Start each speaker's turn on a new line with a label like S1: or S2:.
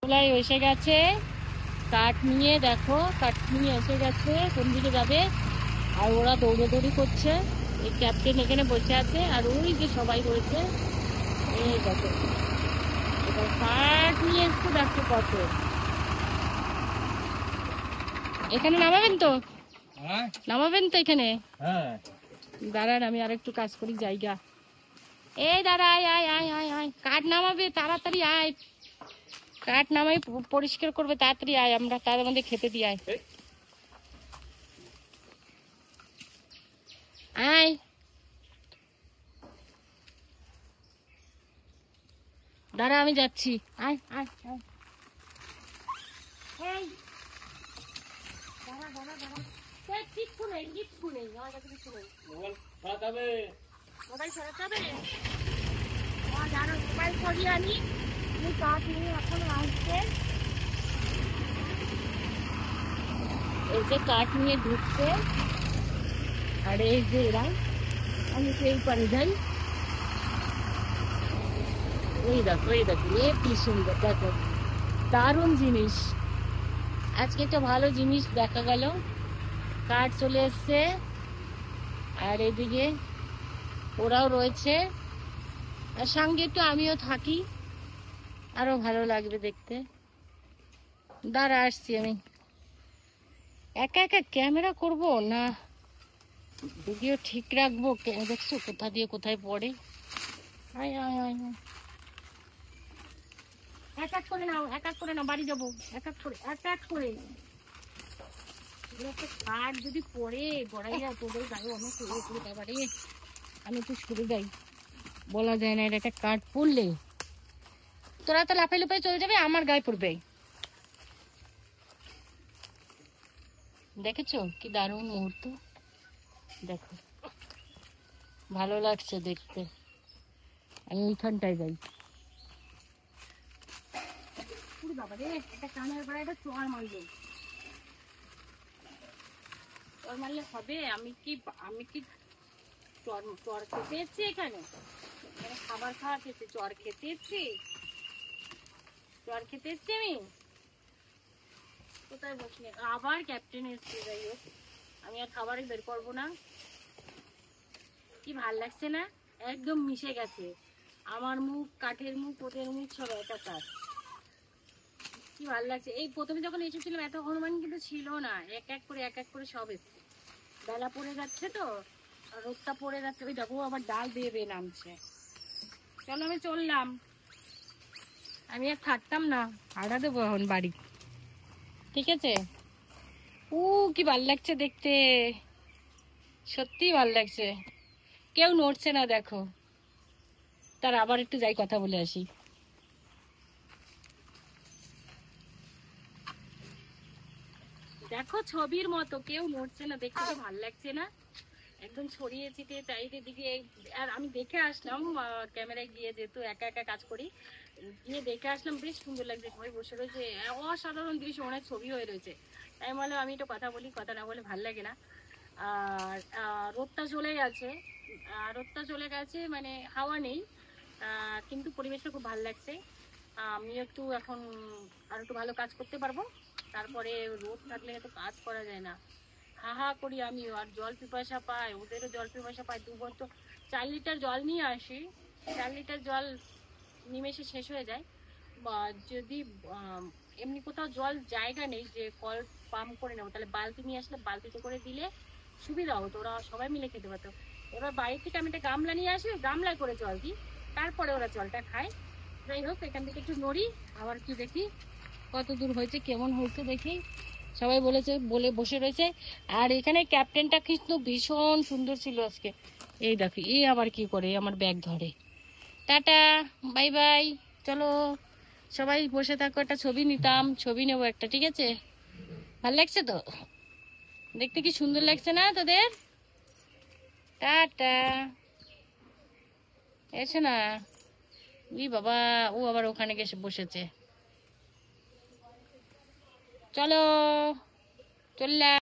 S1: ওলাই এসে গেছে কাঠ নিয়ে, দেখো কাঠ নিয়ে এসে গেছে, কোন দিকে যাবে। আর ওরা দৌড়াদৌড়ি করছে। এই ক্যাপ্টেন এখানে বসে আছে আর ওই যে সবাই রয়েছে। এই দেখো এবার কাঠ নিয়ে এসছে, দেখো কত। এখানে নামাবেন তো? নামাবেন তো এখানে? দাঁড়ান আমি আর একটু কাজ করি জায়গা। এই দাঁড়া, আয় আয় আয় আয় আয়, কাঠ নামাবে তাড়াতাড়ি আয়। কাঠ নামাই পরিষ্কার করবে, তাড়াতাড়ি আয়, আমরা তার মধ্যে খেতে দিই। আয় আয়, দাঁড়া আমি যাচ্ছি। আয় আয় আয়, এই দাঁড়া দাঁড়া দাঁড়া, কিচ্ছু নেই কিচ্ছু নেই, আমার কাছে কিছু নেই। মোবাইল সরাতে হবে, মোবাইল সরাতে হবে। দাঁড়া মোবাইল সরিয়ে আনি। কাঠ নিয়ে এখন আসছে, এই যে কাঠ নিয়ে ঢুকছে। আর এই যে এরা, আমি তো এই পারে যাই। এই দেখো এই দেখো, এ কি সুন্দর, দেখো দারুণ জিনিস। আজকে একটা ভালো জিনিস দেখা গেল, কাঠ চলে এসছে। আর এদিকে ওরাও রয়েছে, আর সঙ্গে একটু আমিও থাকি, আরো ভালো লাগবে দেখতে। দাঁড়া আসছি আমি। একা একা ক্যামেরা করব না ভিডিও ঠিক রাখবো? দেখছো কোথা দিয়ে কোথায় পড়ে। আয় আয় আয়, এক এক করে নাও, এক এক করে নাও, বাড়ি যাবো। এক এক করে এক এক করে। কাঠ যদি পড়ে গড়াইয়া তোদের গায়ে অনেক ব্যাপারে, আমি একটু সরে যাই। বলা যায় না, এটা একটা কাঠ পড়লে তোরা তো লাফাই লুপাই চলে যাবে, আমার গায়ে পড়বে। দেখেছো কি দারুণ মুহূর্ত, দেখো ভালো লাগছে দেখতে। আমি ওইখানটায় যাই। বাবা রে, একটা কানের পরে একটা চর মারলো। চর মারলে হবে? আমি কি চর খেতে এসছি এখানে? খাবার খাওয়া খেতে চর খেতে এসছি? চর খেতে এসছি আমি? কোথায় বসলে আবার ক্যাপ্টেন এসছে। যাই হোক, আমি আর খাবারে বের করবো না। কি ভাল লাগছে না? একদম মিশে গেছে আমার মুখ, কাঠের মুখ, ওদের মুখ সব একাকার। কি ভাল লাগছে। এই প্রথমে যখন এসেছিলাম এত হনুমান কিন্তু ছিল না, এক এক করে সব এসছে। বেলা পড়ে যাচ্ছে তো, রোদটা পড়ে যাচ্ছে। ওই দেখো আবার ডাল দিয়ে বেয়ে নামছে। চলো আমি চললাম, আমি আর থাকতাম না, ভাড়া দেবো এখন বাড়ি। ঠিক আছে? কি ভাল লাগছে দেখতে, সত্যি ভাল লাগছে। কেউ নড়ছে না দেখো। তার আবার একটু যাই কথা বলে আসি। দেখো ছবির মতো কেউ নড়ছে না, দেখতে তো ভাল লাগছে না? একদম ছড়িয়ে ছিটিয়ে চারিদিকে। আর আমি দেখে আসলাম ক্যামেরায় গিয়ে, যেহেতু একা একা কাজ করি, গিয়ে দেখে আসলাম বেশ সুন্দর লাগছে। সবাই বসে রয়েছে, অসাধারণ দৃশ্য, অনেক ছবি হয়ে রয়েছে। তাই বলে আমি একটু কথা বলি, কথা না বলে ভাল লাগে না। আর রোদটা চলে গেছে, রোদটা চলে গেছে মানে হাওয়া নেই, কিন্তু পরিবেশটা খুব ভালো লাগছে। আমি একটু এখন আর একটু ভালো কাজ করতে পারবো। তারপরে রোদ থাকলে তো কাজ করা যায় না, হা হা করি আমিও। আর জল পিপাসা পাই, ওদেরও জল পিপাসা পায়। 2 বোতল 4 লিটার জল নিয়ে আসি, 4 লিটার জল নিমেষে শেষ হয়ে যায়। বা যদি এমনি কোথাও জল জায়গা নেই যে কল পাম্প করে নেবো, তাহলে বালতি নিয়ে আসলে বালতিতে করে দিলে সুবিধা হতো, ওরা সবাই মিলে খেতে পারতো। এবার বাড়ি থেকে আমি একটা গামলা নিয়ে আসি, গামলায় করে জল দিই, তারপরে ওরা জলটা খায়। যাই হোক, এখান থেকে একটু নড়ি, আবার কি দেখি কত দূর হয়েছে, কেমন হয়েছে দেখি। সবাই বলে বসে রয়েছে। আর এখানে ক্যাপ্টেনটা কিন্তু ভীষণ সুন্দর ছিল আজকে। এই দেখি এই আবার কি করে, আমার ব্যাগ ধরে। টাটা, বাই বাই, চলো সবাই বসে থাকো, একটা ছবি নিতাম, ছবি নেবো একটা। ঠিক আছে? ভাল লাগছে তো দেখতে? কি সুন্দর লাগছে না তোদের? টাটা, এসো না। বাবা, ও আবার ওখানে গেছে বসেছে। চলো চললাম।